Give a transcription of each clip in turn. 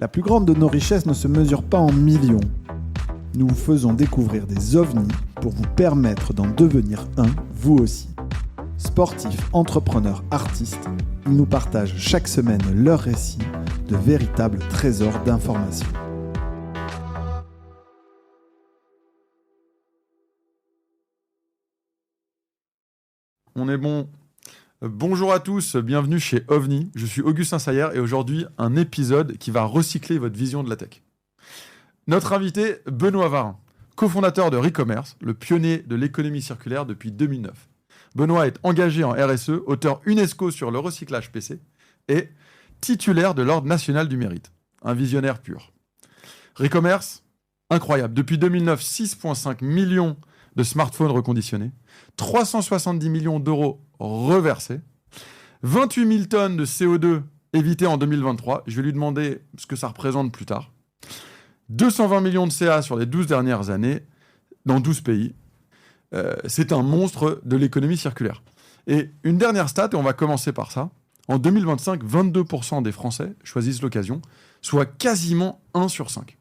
La plus grande de nos richesses ne se mesure pas en millions. Nous vous faisons découvrir des ovnis pour vous permettre d'en devenir un, vous aussi. Sportifs, entrepreneurs, artistes, ils nous partagent chaque semaine leurs récits de véritables trésors d'informations. On est bon. Bonjour à tous, bienvenue chez OVNI. Je suis Augustin Sayer et aujourd'hui, un épisode qui va recycler votre vision de la tech. Notre invité, Benoît Varin, cofondateur de Recommerce, le pionnier de l'économie circulaire depuis 2009. Benoît est engagé en RSE, auteur UNESCO sur le recyclage PC et titulaire de l'Ordre national du mérite. Un visionnaire pur. Recommerce, incroyable. Depuis 2009, 6,5 millions de smartphones reconditionnés, 370 millions d'euros reversés, 28 000 tonnes de CO2 évitées en 2023. Je vais lui demander ce que ça représente plus tard. 220 millions de CA sur les 12 dernières années, dans 12 pays. C'est un monstre de l'économie circulaire. Et une dernière stat, et on va commencer par ça. En 2025, 22% des Français choisissent l'occasion, soit quasiment 1 sur 5.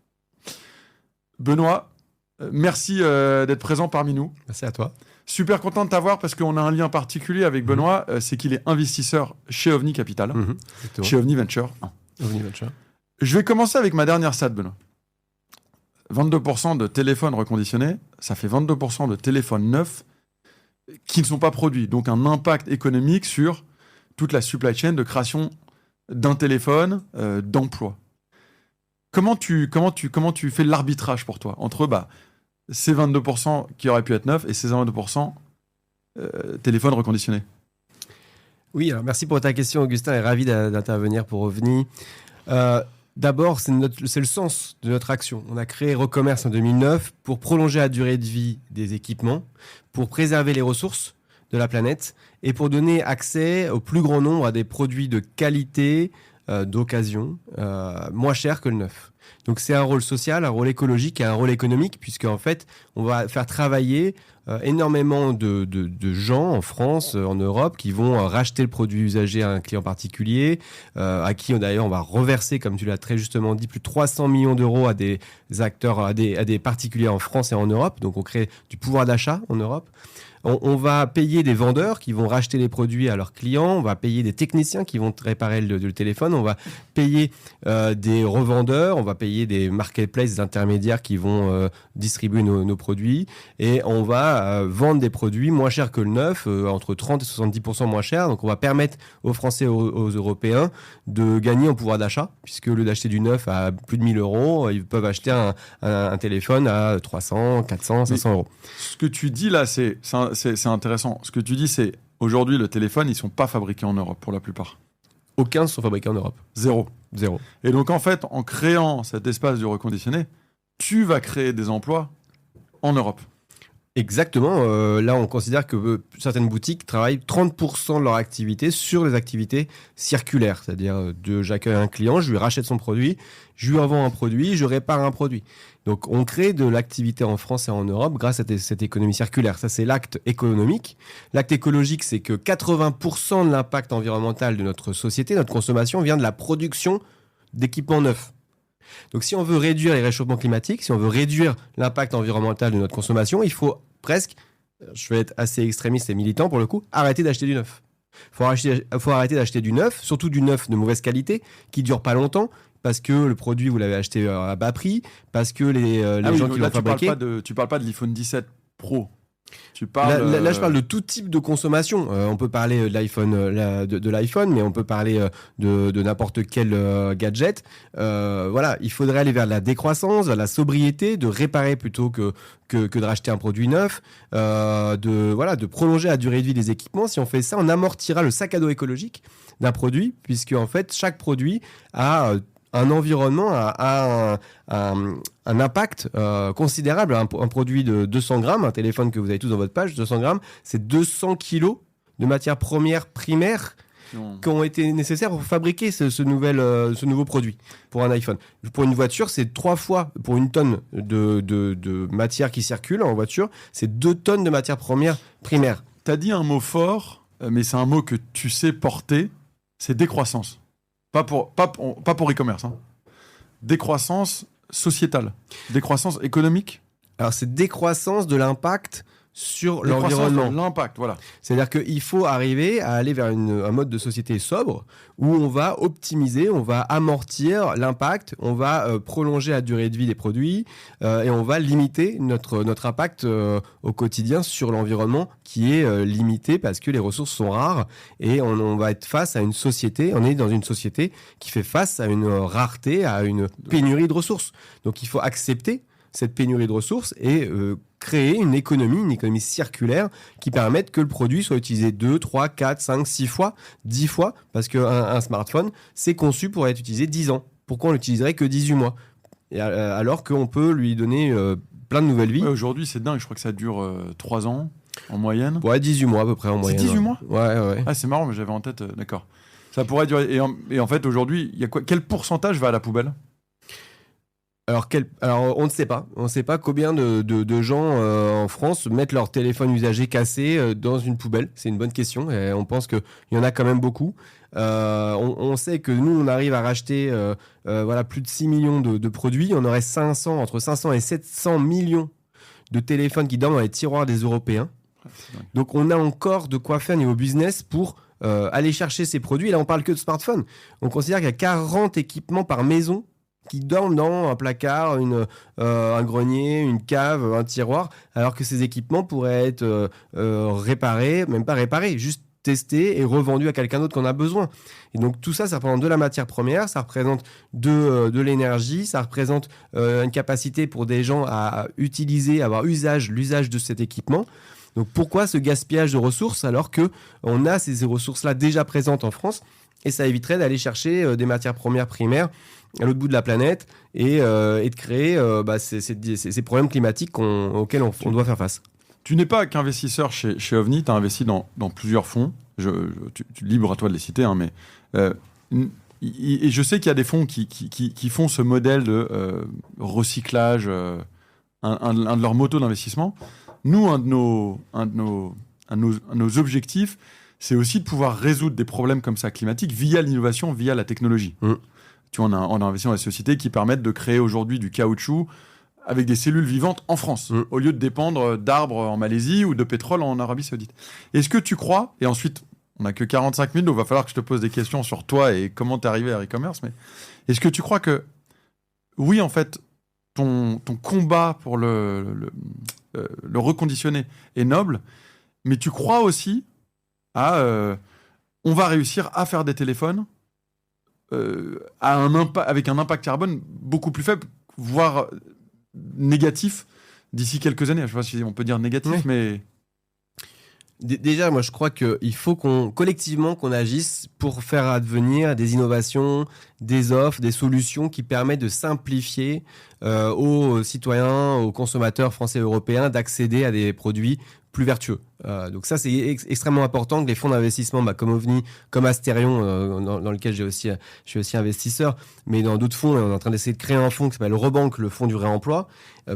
Benoît, merci d'être présent parmi nous. Merci à toi. Super content de t'avoir parce qu'on a un lien particulier avec Benoît, c'est qu'il est investisseur chez OVNI Capital, chez OVNI Venture. OVNI Venture. Je vais commencer avec ma dernière stat, Benoît. 22% de téléphones reconditionnés, ça fait 22% de téléphones neufs qui ne sont pas produits. Donc un impact économique sur toute la supply chain de création d'un téléphone, d'emploi. Comment tu fais l'arbitrage pour toi entre ces 22% qui auraient pu être neufs et ces 22% téléphones reconditionnés? Oui, alors merci pour ta question, Augustin, et ravi d'intervenir pour OVNI. D'abord, c'est le sens de notre action. On a créé Recommerce en 2009 pour prolonger la durée de vie des équipements, pour préserver les ressources de la planète et pour donner accès au plus grand nombre à des produits de qualité, d'occasion, moins cher que le neuf. Donc c'est un rôle social, un rôle écologique et un rôle économique, puisque en fait, on va faire travailler énormément de gens en France, en Europe, qui vont racheter le produit usagé à un client particulier, à qui d'ailleurs on va reverser, comme tu l'as très justement dit, plus de 300 millions d'euros à des acteurs, à des particuliers en France et en Europe. Donc on crée du pouvoir d'achat en Europe. On va payer des vendeurs qui vont racheter les produits à leurs clients, on va payer des techniciens qui vont réparer le téléphone, on va payer des revendeurs, on va payer des marketplaces, des intermédiaires qui vont distribuer nos produits, et on va vendre des produits moins chers que le neuf, entre 30 et 70% moins chers. Donc on va permettre aux Français et aux Européens de gagner en pouvoir d'achat, puisque au lieu d'acheter du neuf à plus de 1 000 euros, ils peuvent acheter un téléphone à 300, 400, 500 euros. Ce que tu dis là, c'est intéressant. Ce que tu dis, c'est aujourd'hui, le téléphone, ils ne sont pas fabriqués en Europe pour la plupart. Aucun ne sont fabriqués en Europe. Zéro. Et donc, en fait, en créant cet espace du reconditionné, tu vas créer des emplois en Europe. Exactement. Là, on considère que certaines boutiques travaillent 30% de leur activité sur les activités circulaires. C'est-à-dire, j'accueille un client, je lui rachète son produit, je lui revends un produit, je répare un produit. Donc, on crée de l'activité en France et en Europe grâce à cette économie circulaire. Ça, c'est l'acte économique. L'acte écologique, c'est que 80% de l'impact environnemental de notre société, notre consommation, vient de la production d'équipements neufs. Donc, si on veut réduire les réchauffements climatiques, si on veut réduire l'impact environnemental de notre consommation, il faut presque, je vais être assez extrémiste et militant pour le coup, arrêter d'acheter du neuf. Il faut arrêter d'acheter du neuf, surtout du neuf de mauvaise qualité, qui ne dure pas longtemps, parce que le produit, vous l'avez acheté à bas prix, parce que les gens qui l'ont fabriqué... Tu parles pas de l'iPhone 17 Pro. Là, je parle de tout type de consommation. On peut parler de l'iPhone, mais on peut parler de n'importe quel gadget. Voilà, il faudrait aller vers la décroissance, vers la sobriété, de réparer plutôt que de racheter un produit neuf, de prolonger la durée de vie des équipements. Si on fait ça, on amortira le sac à dos écologique d'un produit, puisque en fait, chaque produit a un environnement, a un impact considérable. Un produit de 200 grammes, un téléphone que vous avez tous dans votre page, 200 grammes, c'est 200 kilos de matières premières primaires qui ont été nécessaires pour fabriquer ce nouveau produit pour un iPhone. Pour une voiture, c'est 3 fois, pour une tonne de matière qui circule en voiture, c'est 2 tonnes de matières premières primaires. Tu as dit un mot fort, mais c'est un mot que tu sais porter, c'est décroissance. Pas pour e-commerce. Hein. décroissance sociétale, décroissance économique. Alors, c'est décroissance de l'impact sur Décroissance l'environnement. de l'impact, voilà. C'est-à-dire qu'il faut arriver à aller vers un mode de société sobre où on va optimiser, on va amortir l'impact, on va prolonger la durée de vie des produits et on va limiter notre impact au quotidien sur l'environnement qui est limité parce que les ressources sont rares et on va être face à une société, on est dans une société qui fait face à une rareté, à une pénurie de ressources. Donc il faut accepter cette pénurie de ressources et créer une économie circulaire qui permette que le produit soit utilisé 2, 3, 4, 5, 6 fois, 10 fois, parce qu'un smartphone, c'est conçu pour être utilisé 10 ans. Pourquoi on l'utiliserait que 18 mois alors qu'on peut lui donner plein de nouvelles vies. Ouais, aujourd'hui, c'est dingue, je crois que ça dure 3 ans en moyenne. Ouais, 18 mois à peu près en moyenne. C'est 18 mois ? Ouais. Ah, c'est marrant, mais j'avais en tête, d'accord. Ça pourrait durer. Et en fait, aujourd'hui, il y a quoi ? Quel pourcentage va à la poubelle ? Alors, on ne sait pas. On ne sait pas combien de gens en France mettent leur téléphone usagé cassé dans une poubelle. C'est une bonne question. Et on pense qu'il y en a quand même beaucoup. On sait que nous, on arrive à racheter plus de 6 millions de produits. On aurait entre 500 et 700 millions de téléphones qui dorment dans les tiroirs des Européens. Donc, on a encore de quoi faire niveau business pour aller chercher ces produits. Et là, on parle que de smartphones. On considère qu'il y a 40 équipements par maison qui dorment dans un placard, un grenier, une cave, un tiroir, alors que ces équipements pourraient être réparés, même pas réparés, juste testés et revendus à quelqu'un d'autre qu'on a besoin. Et donc tout ça, ça représente de la matière première, ça représente de l'énergie, ça représente une capacité pour des gens à utiliser, avoir l'usage de cet équipement. Donc pourquoi ce gaspillage de ressources alors qu'on a ces ressources-là déjà présentes en France et ça éviterait d'aller chercher des matières premières primaires à l'autre bout de la planète et de créer ces problèmes climatiques auxquels on doit faire face. Tu n'es pas qu'investisseur chez OVNI, tu as investi dans plusieurs fonds. Libre à toi de les citer, hein, mais et je sais qu'il y a des fonds qui font ce modèle de recyclage, un de leurs motos d'investissement. Nous, un de nos objectifs, c'est aussi de pouvoir résoudre des problèmes comme ça climatiques via l'innovation, via la technologie. Tu vois, on a investi dans des sociétés qui permettent de créer aujourd'hui du caoutchouc avec des cellules vivantes en France, au lieu de dépendre d'arbres en Malaisie ou de pétrole en Arabie Saoudite. Est-ce que tu crois, et ensuite, on n'a que 45 minutes, donc il va falloir que je te pose des questions sur toi et comment tu es arrivé à e-commerce, mais est-ce que tu crois que, oui, en fait, ton combat pour le reconditionner est noble, mais tu crois aussi on va réussir à faire des téléphones avec un impact carbone beaucoup plus faible, voire négatif d'ici quelques années. Je ne sais pas si on peut dire négatif, mais... Déjà, moi, je crois qu'il faut collectivement qu'on agisse pour faire advenir des innovations, des offres, des solutions qui permettent de simplifier aux citoyens, aux consommateurs français et européens d'accéder à des produits plus vertueux. Donc ça, c'est extrêmement important que les fonds d'investissement comme OVNI, comme Asterion, dans lequel je suis aussi investisseur, mais dans d'autres fonds, on est en train d'essayer de créer un fonds qui s'appelle Rebanque, le fonds du réemploi,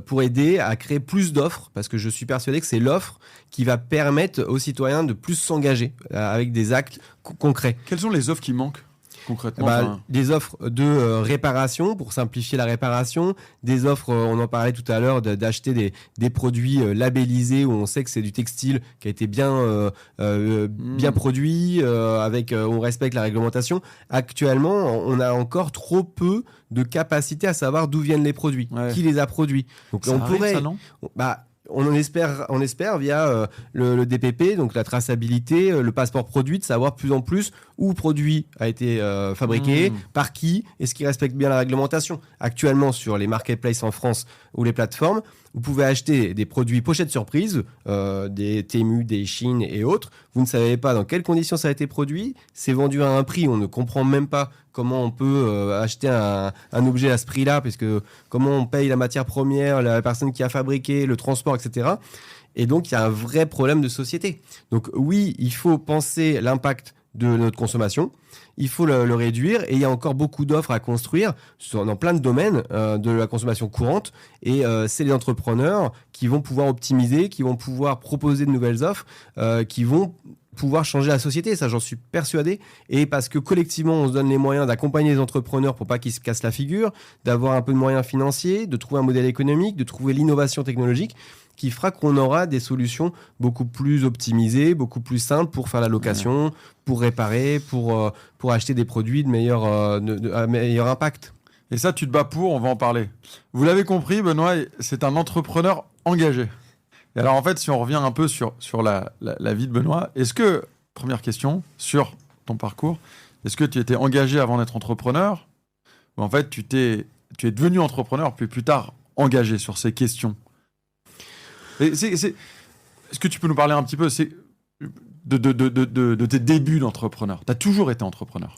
pour aider à créer plus d'offres, parce que je suis persuadé que c'est l'offre qui va permettre aux citoyens de plus s'engager avec des actes concrets. Quelles sont les offres qui manquent concrètement? Des offres de réparation pour simplifier la réparation, des offres, on en parlait tout à l'heure, d'acheter des produits labellisés où on sait que c'est du textile qui a été bien produit, on respecte la réglementation. Actuellement, on a encore trop peu de capacité à savoir d'où viennent les produits, qui les a produits. Donc ça arrive, ça, non ? On espère via le DPP, donc la traçabilité, le passeport produit, de savoir de plus en plus où le produit a été fabriqué, par qui, est-ce qu'il respecte bien la réglementation. Actuellement, sur les marketplaces en France ou les plateformes, vous pouvez acheter des produits pochettes surprise, des Temu, des Shein et autres. Vous ne savez pas dans quelles conditions ça a été produit. C'est vendu à un prix, on ne comprend même pas comment on peut acheter un objet à ce prix-là, puisque comment on paye la matière première, la personne qui a fabriqué, le transport, etc. Et donc, il y a un vrai problème de société. Donc oui, il faut penser l'impact de notre consommation. Il faut le réduire et il y a encore beaucoup d'offres à construire dans plein de domaines de la consommation courante et c'est les entrepreneurs qui vont pouvoir optimiser, qui vont pouvoir proposer de nouvelles offres, qui vont pouvoir changer la société, ça j'en suis persuadé, et parce que collectivement on se donne les moyens d'accompagner les entrepreneurs pour pas qu'ils se cassent la figure, d'avoir un peu de moyens financiers, de trouver un modèle économique, de trouver l'innovation technologique qui fera qu'on aura des solutions beaucoup plus optimisées, beaucoup plus simples pour faire la location, pour réparer, pour acheter des produits de meilleur impact. Et ça, tu te bats pour, on va en parler. Vous l'avez compris, Benoît, c'est un entrepreneur engagé. Et alors, en fait, si on revient un peu sur la vie de Benoît, est-ce que, première question, sur ton parcours, est-ce que tu étais engagé avant d'être entrepreneur? Ou en fait, tu es devenu entrepreneur, puis plus tard engagé sur ces questions? Est-ce que tu peux nous parler un petit peu de tes débuts d'entrepreneur? Tu as toujours été entrepreneur?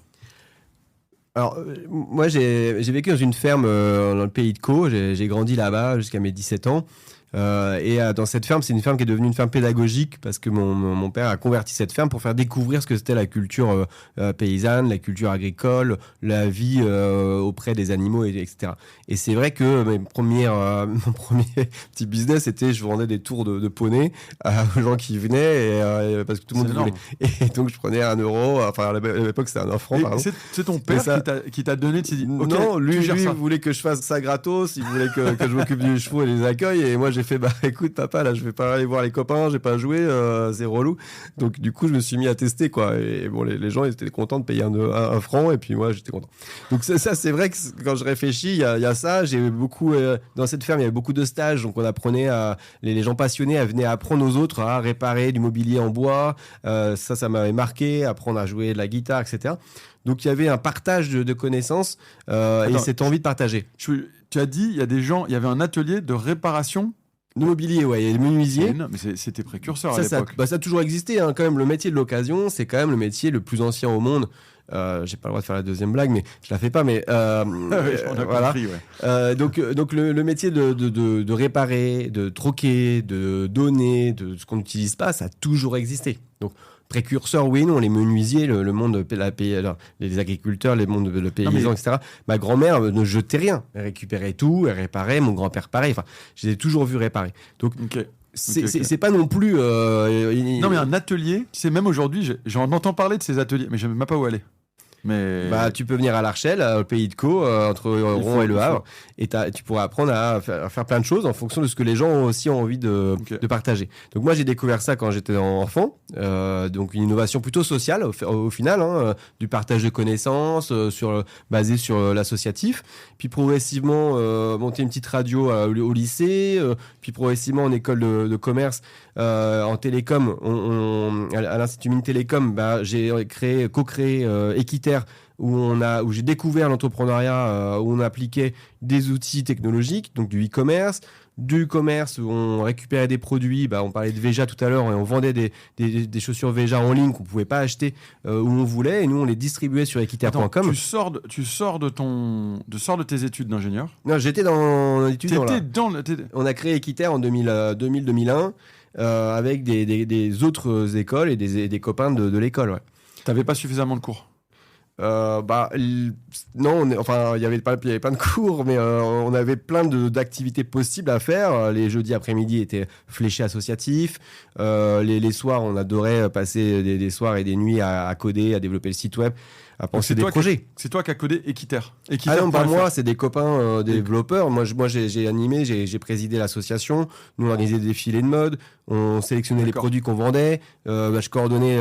Alors, moi, j'ai vécu dans une ferme dans le pays de Caux. J'ai grandi là-bas jusqu'à mes 17 ans. Et dans cette ferme, c'est une ferme qui est devenue une ferme pédagogique parce que mon père a converti cette ferme pour faire découvrir ce que c'était la culture paysanne, la culture agricole, la vie auprès des animaux, etc. Et c'est vrai que mon premier petit business, c'était je vendais des tours de poney aux gens qui venaient parce que tout le monde voulait. Et donc, je prenais 1 euro. Enfin, à l'époque, c'était 1 franc. C'est ton père qui t'a donné, tu t'es dit, OK, non, lui voulait que je fasse ça gratos, il voulait que je m'occupe des chevaux et les accueille. Et moi, j'ai fait, écoute, papa, là, je vais pas aller voir les copains, j'ai pas joué, c'est relou. Donc, du coup, je me suis mis à tester, quoi. Et bon, les gens, ils étaient contents de payer 1 franc, et puis moi, j'étais content. Donc, ça, c'est vrai que quand je réfléchis, il y a ça. J'ai beaucoup, dans cette ferme, il y avait beaucoup de stages. Donc, on apprenait les gens passionnés venaient apprendre aux autres à réparer du mobilier en bois. Ça m'avait marqué, apprendre à jouer de la guitare, etc. Donc, il y avait un partage de connaissances et cette envie de partager. Tu as dit, il y avait un atelier de réparation de mobilier, ouais, il y a des menuisiers. Mais c'était précurseur à l'époque. Ça a toujours existé, hein, quand même. Le métier de l'occasion, c'est quand même le métier le plus ancien au monde. J'ai pas le droit de faire la deuxième blague, mais je la fais pas. Mais voilà. Compris, ouais. Donc le métier de réparer, de troquer, de donner, de ce qu'on n'utilise pas, ça a toujours existé. Donc précurseurs, oui, non, les menuisiers, le monde, les agriculteurs, les mondes de paysans, etc. Ma grand-mère ne jetait rien, elle récupérait tout, elle réparait. Mon grand-père pareil. Enfin, je les ai toujours vus réparer. Donc c'est pas non plus. Non, mais un atelier, tu sais, même aujourd'hui, j'en entends parler de ces ateliers, mais je ne sais même pas où aller. Mais... tu peux venir à La Rochelle, au pays de Caux, entre Rouen et Le Havre, et tu pourras apprendre à faire plein de choses en fonction de ce que les gens aussi ont envie de partager. Donc moi, j'ai découvert ça quand j'étais enfant, donc une innovation plutôt sociale au final, hein, du partage de connaissances, basé sur l'associatif, puis progressivement monter une petite radio au lycée, puis progressivement en école de commerce, en télécom, à l'Institut Mines Télécom, j'ai co-créé Équiterre, où j'ai découvert l'entrepreneuriat, où on appliquait des outils technologiques, donc du e-commerce, du commerce où on récupérait des produits, on parlait de Veja tout à l'heure, et on vendait des chaussures Veja en ligne qu'on ne pouvait pas acheter où on voulait, et nous on les distribuait sur equiterre.com. Tu sors de tes études d'ingénieur? Non, j'étais dans l'étude. On a créé Équiterre en 2000-2001 avec des autres écoles et des copains de l'école. Ouais. T'avais pas suffisamment de cours? Non, il y avait plein de cours, mais on avait plein d'activités possibles à faire. Les jeudis après-midi étaient fléchés associatifs. Les soirs, on adorait passer des soirs et des nuits à coder, à développer le site web, à penser des projets. C'est toi qui as codé Équiterre? Ah non, pas moi, c'est des copains développeurs. Moi, j'ai animé, j'ai présidé l'association. Nous, on organisait des défilés de mode, on sélectionnait les produits qu'on vendait. Je coordonnais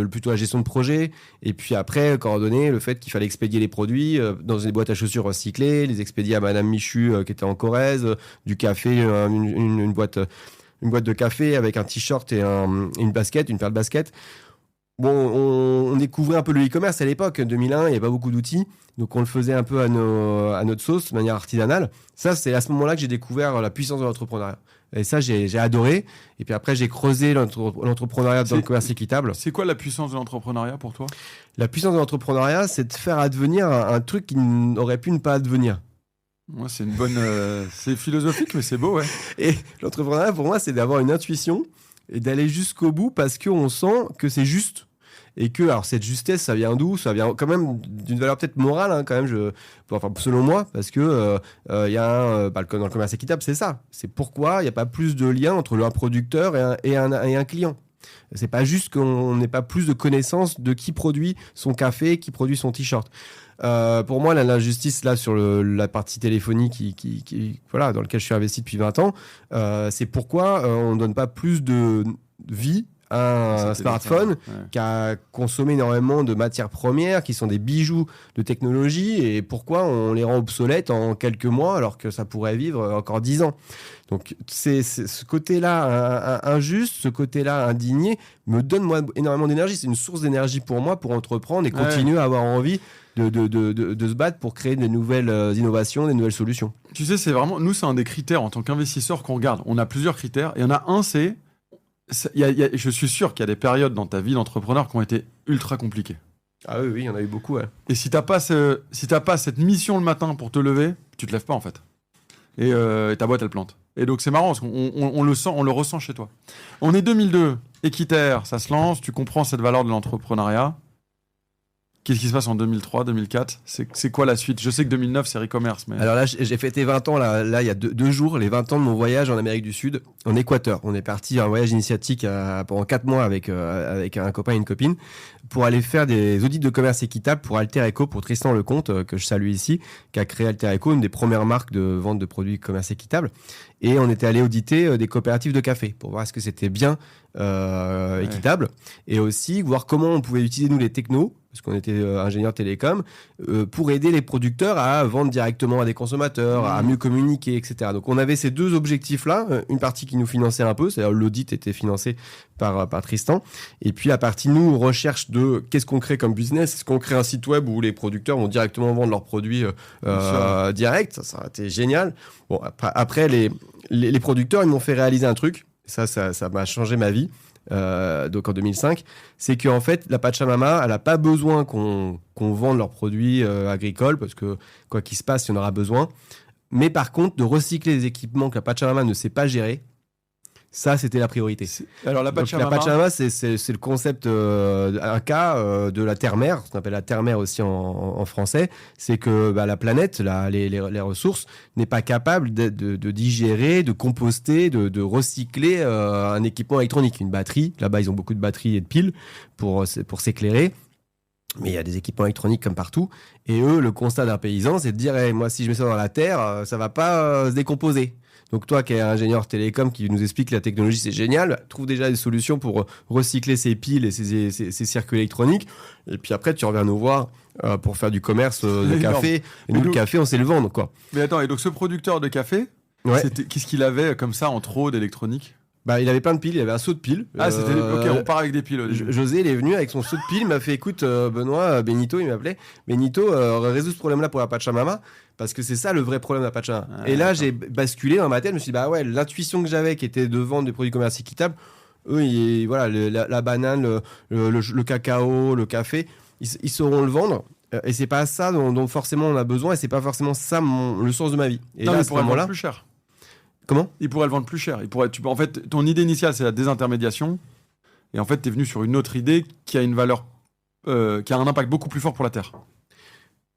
plutôt la gestion de projet. Et puis après, coordonner le fait qu'il fallait expédier les produits dans des boîtes à chaussures recyclées, les expédier à Madame Michu qui était en Corrèze, du café, une boîte de café avec un t-shirt et une basket, une paire de baskets. Bon, on découvrait un peu le e-commerce à l'époque, 2001, il n'y avait pas beaucoup d'outils, donc on le faisait un peu à notre sauce, de manière artisanale. Ça, c'est à ce moment-là que j'ai découvert la puissance de l'entrepreneuriat. Et ça, j'ai adoré. Et puis après, j'ai creusé l'entrepreneuriat dans le commerce équitable. C'est quoi la puissance de l'entrepreneuriat pour toi? La puissance de l'entrepreneuriat, c'est de faire advenir un truc qui n'aurait pu ne pas advenir. Moi, c'est une bonne... c'est philosophique, mais c'est beau, ouais. Et l'entrepreneuriat, pour moi, c'est d'avoir une intuition et d'aller jusqu'au bout parce qu'on sent que c'est juste. Et que, alors, cette justesse, ça vient d'où? Ça vient quand même d'une valeur peut-être morale, hein, quand même, selon moi, parce que dans le commerce équitable, c'est ça. C'est pourquoi il n'y a pas plus de lien entre un producteur et un client. C'est pas juste qu'on n'ait pas plus de connaissances de qui produit son café, qui produit son t-shirt. Pour moi, l'injustice là sur la partie téléphonie voilà, dans laquelle je suis investi depuis 20 ans, c'est pourquoi on ne donne pas plus de vie à un smartphone qui a consommé énormément de matières premières, qui sont des bijoux de technologie, et pourquoi on les rend obsolètes en quelques mois alors que ça pourrait vivre encore 10 ans. Donc c'est ce côté-là injuste, ce côté-là indigné me donne moi énormément d'énergie. C'est une source d'énergie pour moi pour entreprendre et continuer à avoir envie de se battre pour créer de nouvelles innovations, des nouvelles solutions. Tu sais, c'est un des critères en tant qu'investisseur qu'on regarde. On a plusieurs critères. Il y en a un, je suis sûr qu'il y a des périodes dans ta vie d'entrepreneur qui ont été ultra compliquées. Ah oui, il y en a eu beaucoup. Ouais. Et si t'as pas cette mission le matin pour te lever, tu te lèves pas en fait. Et ta boîte elle plante. Et donc c'est marrant parce qu'on le sent, on le ressent chez toi. On est 2002, Équiterre, ça se lance, tu comprends cette valeur de l'entrepreneuriat. Qu'est-ce qui se passe en 2003, 2004 ? C'est quoi la suite ? Je sais que 2009, c'est e-commerce. Mais... Alors là, j'ai fêté 20 ans, là il y a deux jours, les 20 ans de mon voyage en Amérique du Sud, en Équateur. On est parti un voyage initiatique pendant 4 mois avec un copain et une copine pour aller faire des audits de commerce équitable pour Alter Eco, pour Tristan Lecomte, que je salue ici, qui a créé Alter Eco, une des premières marques de vente de produits commerce équitable. Et on était allé auditer des coopératives de café pour voir est-ce que c'était bien équitable, et aussi voir comment on pouvait utiliser nous les technos, parce qu'on était ingénieur télécom, pour aider les producteurs à vendre directement à des consommateurs, à mieux communiquer, etc. Donc on avait ces deux objectifs-là, une partie qui nous finançait un peu, c'est-à-dire l'audit était financé par Tristan, et puis la partie nous recherche de qu'est-ce qu'on crée comme business, est-ce qu'on crée un site web où les producteurs vont directement vendre leurs produits direct, ça a été génial. Bon, après les producteurs, ils m'ont fait réaliser un truc, ça m'a changé ma vie. Donc en 2005, c'est qu'en fait la Pachamama, elle n'a pas besoin qu'on vende leurs produits agricoles, parce que quoi qu'il se passe, il y en aura besoin. Mais par contre, de recycler les équipements que la Pachamama ne sait pas gérer, ça c'était la priorité. Alors la Pachamama, c'est le concept, un cas de la terre-mère, ce qu'on appelle la terre-mère aussi en français, c'est que la planète, les ressources, n'est pas capable de digérer, de composter, de recycler un équipement électronique, une batterie. Là-bas, ils ont beaucoup de batteries et de piles pour s'éclairer. Mais il y a des équipements électroniques comme partout. Et eux, le constat d'un paysan, c'est de dire moi, si je mets ça dans la terre, ça va pas se décomposer. Donc toi qui es ingénieur télécom qui nous explique que la technologie c'est génial, trouve déjà des solutions pour recycler ces piles et ces circuits électroniques. Et puis après tu reviens nous voir pour faire du commerce de café. Et nous le café on sait le vendre quoi. Mais attends, et donc ce producteur de café, qu'est-ce qu'il avait comme ça en trop d'électronique ? Il avait plein de piles, il avait un seau de piles. Ah, c'était ok, on part avec des piles. José, il est venu avec son seau de piles, il m'a fait écoute, Benoît, Benito, il m'appelait. Benito, résous ce problème-là pour la Pachamama, parce que c'est ça le vrai problème de la Pachamama. Et là, j'ai basculé dans ma tête, je me suis dit, l'intuition que j'avais qui était de vendre des produits commerce équitables, eux, la banane, le cacao, le café, ils sauront le vendre. Et c'est pas ça dont forcément on a besoin, et c'est pas forcément ça le sens de ma vie. Et non, là, mais pour vendre plus cher. Comment ? Il pourrait le vendre plus cher. En fait, ton idée initiale, c'est la désintermédiation. Et en fait, tu es venu sur une autre idée qui a une valeur, qui a un impact beaucoup plus fort pour la Terre.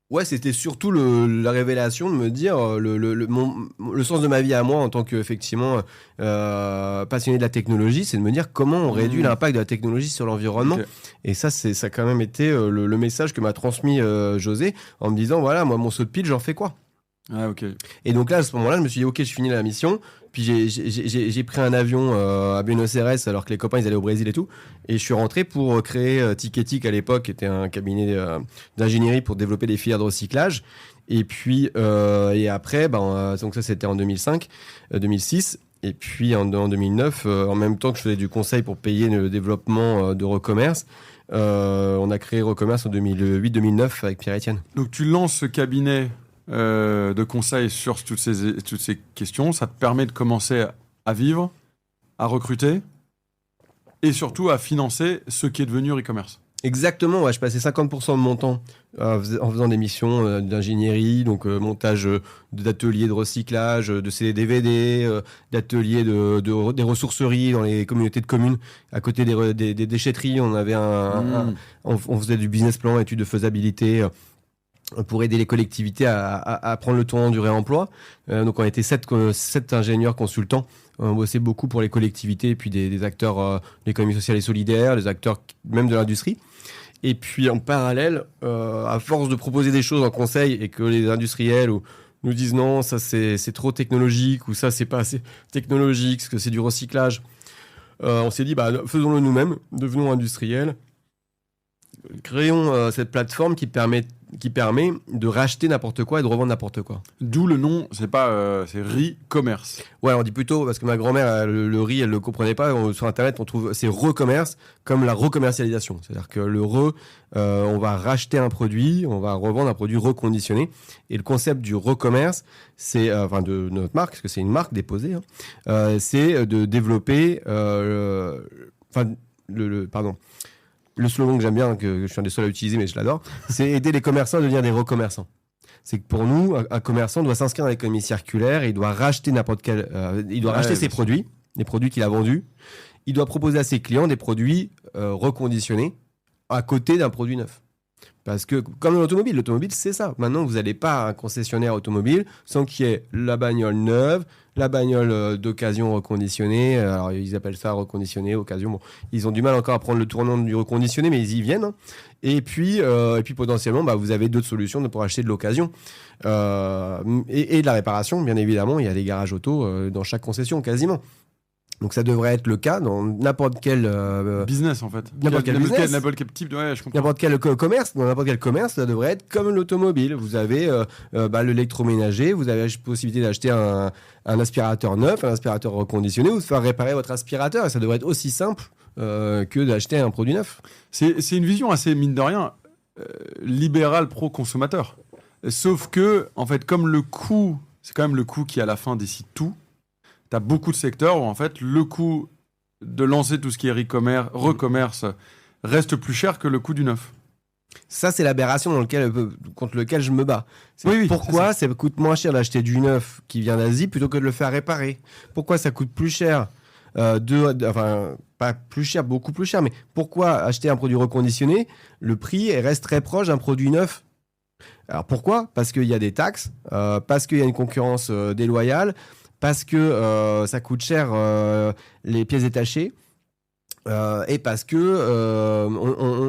Ouais, c'était surtout la révélation de me dire le sens de ma vie à moi en tant que effectivement passionné de la technologie, c'est de me dire comment on réduit l'impact de la technologie sur l'environnement. Okay. Et ça a quand même été le message que m'a transmis José en me disant voilà, moi mon saut de pile, j'en fais quoi ? Ah, ok. Et donc là, à ce moment-là, je me suis dit, ok, je finis la mission. Puis j'ai pris un avion à Buenos Aires alors que les copains ils allaient au Brésil et tout. Et je suis rentré pour créer Ticketic à l'époque, qui était un cabinet d'ingénierie pour développer des filières de recyclage. Et puis et après, donc ça c'était en 2006. Et puis en 2009, en même temps que je faisais du conseil pour payer le développement de Recommerce, on a créé Recommerce en 2008-2009 avec Pierre-Etienne. Donc tu lances ce cabinet de conseils sur toutes ces questions, ça te permet de commencer à vivre, à recruter et surtout à financer ce qui est devenu e-commerce. Exactement, ouais, je passais 50% de mon temps en faisant des missions d'ingénierie, donc montage d'ateliers de recyclage, de CD-DVD, d'ateliers des ressourceries dans les communautés de communes. À côté des déchetteries, on avait on faisait du business plan, études de faisabilité. pour aider les collectivités à prendre le tournant du réemploi. Donc on était 7 ingénieurs consultants. On bossait beaucoup pour les collectivités et puis des acteurs de l'économie sociale et solidaire, des acteurs même de l'industrie. Et puis en parallèle, à force de proposer des choses en conseil et que les industriels nous disent non, ça c'est trop technologique ou ça c'est pas assez technologique, parce que c'est du recyclage, on s'est dit faisons-le nous-mêmes, devenons industriels. Créons cette plateforme qui permet de racheter n'importe quoi et de revendre n'importe quoi. D'où le nom, c'est Re-commerce. Ouais, on dit plutôt, parce que ma grand-mère, le riz, elle le comprenait pas. Sur Internet, on trouve c'est recommerce comme la recommercialisation. C'est-à-dire que on va racheter un produit, on va revendre un produit reconditionné. Et le concept du recommerce, c'est, de notre marque, parce que c'est une marque déposée, c'est de développer, le slogan que j'aime bien, que je suis un des seuls à utiliser, mais je l'adore, c'est aider les commerçants à devenir des recommerçants. C'est que pour nous, un commerçant doit s'inscrire dans l'économie circulaire et il doit racheter racheter ses produits, les produits qu'il a vendus. Il doit proposer à ses clients des produits reconditionnés à côté d'un produit neuf. Parce que, comme l'automobile, c'est ça. Maintenant, vous n'allez pas à un concessionnaire automobile sans qu'il y ait la bagnole neuve, la bagnole d'occasion reconditionnée. Alors, ils appellent ça reconditionné, occasion. Bon, ils ont du mal encore à prendre le tournant du reconditionné, mais ils y viennent. Et puis potentiellement, vous avez d'autres solutions pour acheter de l'occasion. Et de la réparation, bien évidemment. Il y a des garages auto dans chaque concession, quasiment. Donc ça devrait être le cas dans n'importe quel business en fait. N'importe quel business, n'importe quel type de je comprends. N'importe quel commerce, dans n'importe quel commerce, ça devrait être comme l'automobile. Vous avez l'électroménager, vous avez la possibilité d'acheter un aspirateur neuf, un aspirateur reconditionné ou de faire réparer votre aspirateur. Et ça devrait être aussi simple que d'acheter un produit neuf. C'est une vision assez, mine de rien, libérale pro-consommateur. Sauf que, en fait, comme le coût, c'est quand même le coût qui à la fin décide tout. Tu as beaucoup de secteurs où en fait le coût de lancer tout ce qui est recommerce reste plus cher que le coût du neuf. Ça, c'est l'aberration contre lequel je me bats. Pourquoi ça coûte moins cher d'acheter du neuf qui vient d'Asie plutôt que de le faire réparer ? Pourquoi ça coûte plus cher pas plus cher, beaucoup plus cher, mais pourquoi acheter un produit reconditionné, le prix reste très proche d'un produit neuf ? Alors pourquoi ? Parce qu'il y a des taxes, parce qu'il y a une concurrence déloyale, parce que ça coûte cher les pièces détachées et parce que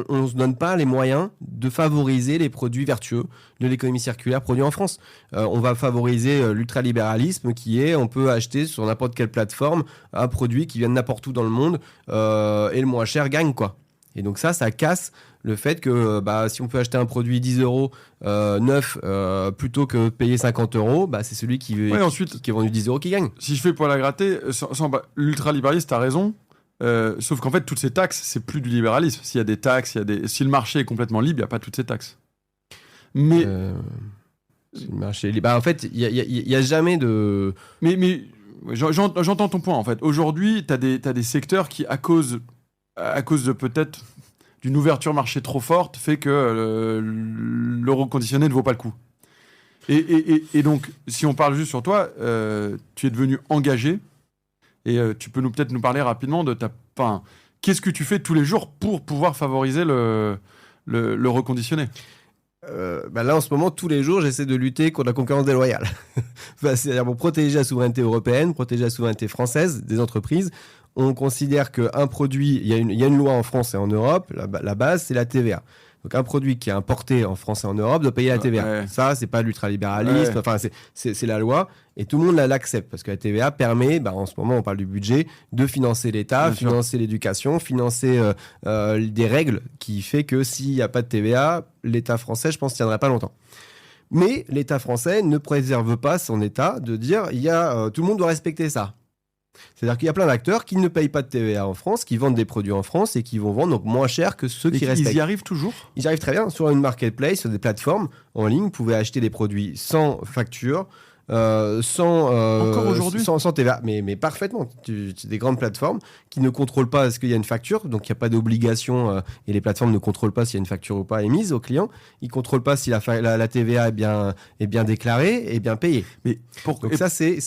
on se donne pas les moyens de favoriser les produits vertueux de l'économie circulaire produits en France. On va favoriser l'ultralibéralisme qui est on peut acheter sur n'importe quelle plateforme un produit qui vient de n'importe où dans le monde et le moins cher gagne quoi. Et donc ça casse le fait que si on peut acheter un produit 10 € neuf plutôt que payer 50 €, c'est celui qui est vendu 10 € qui gagne. Si je fais poil à gratter, l'ultralibéralisme, t'as raison. Sauf qu'en fait, toutes ces taxes, c'est plus du libéralisme. S'il y a des taxes, si le marché est complètement libre, il n'y a pas toutes ces taxes. Mais si le marché est libre. En fait, il y a jamais de. Mais j'entends ton point. En fait, aujourd'hui, t'as des secteurs qui, à cause de peut-être d'une ouverture marché trop forte, fait que le reconditionné ne vaut pas le coup. Et donc, si on parle juste sur toi, tu es devenu engagé, et tu peux peut-être nous parler rapidement de qu'est-ce que tu fais tous les jours pour pouvoir favoriser le reconditionné ? Là, en ce moment, tous les jours, j'essaie de lutter contre la concurrence déloyale. C'est-à-dire pour protéger la souveraineté européenne, protéger la souveraineté française des entreprises. On considère qu'un produit, il y a une loi en France et en Europe, la base, c'est la TVA. Donc un produit qui est importé en France et en Europe doit payer la TVA. Ouais. Ça, c'est pas l'ultralibéralisme, c'est la loi et tout le monde l'accepte parce que la TVA permet, en ce moment on parle du budget, de financer l'État, financer l'éducation, financer des règles qui fait que s'il n'y a pas de TVA, l'État français, je pense, ne tiendra pas longtemps. Mais l'État français ne préserve pas son État de dire tout le monde doit respecter ça. C'est-à-dire qu'il y a plein d'acteurs qui ne payent pas de TVA en France, qui vendent des produits en France et qui vont vendre donc moins cher que ceux qui respectent. Ils y arrivent toujours ? Ils y arrivent très bien. Sur une marketplace, sur des plateformes en ligne, vous pouvez acheter des produits sans facture, encore aujourd'hui sans TVA, mais parfaitement. C'est des grandes plateformes qui ne contrôlent pas est-ce qu'il y a une facture, donc il n'y a pas d'obligation et les plateformes ne contrôlent pas s'il y a une facture ou pas émise au client. Ils ne contrôlent pas si la TVA est bien déclarée et bien payée. Donc ça c'est